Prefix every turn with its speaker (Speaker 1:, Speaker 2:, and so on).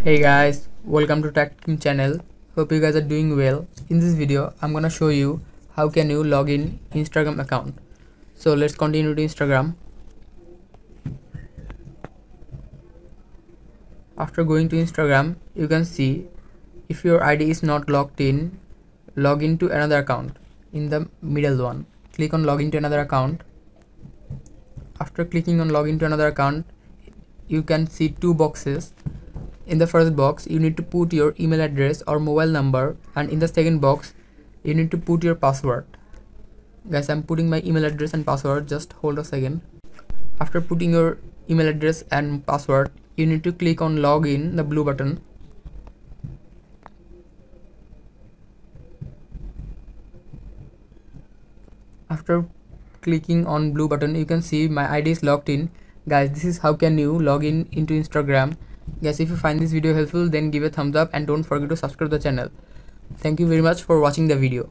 Speaker 1: Hey guys, welcome to TechTeam channel. Hope you guys are doing well. In this video, I'm gonna show you how can you log in Instagram account. So let's continue to Instagram. After going to Instagram, you can see if your ID is not logged in, log into another account in the middle one. Click on login to another account. After clicking on login to another account, you can see two boxes. In the first box, you need to put your email address or mobile number, and in the second box, you need to put your password. Guys, I'm putting my email address and password. Just hold a second. After putting your email address and password, you need to click on login, the blue button. After clicking on blue button, you can see my ID is logged in. Guys, this is how can you log in into Instagram. Guys, if you find this video helpful, then give a thumbs up and don't forget to subscribe the channel. Thank you very much for watching the video.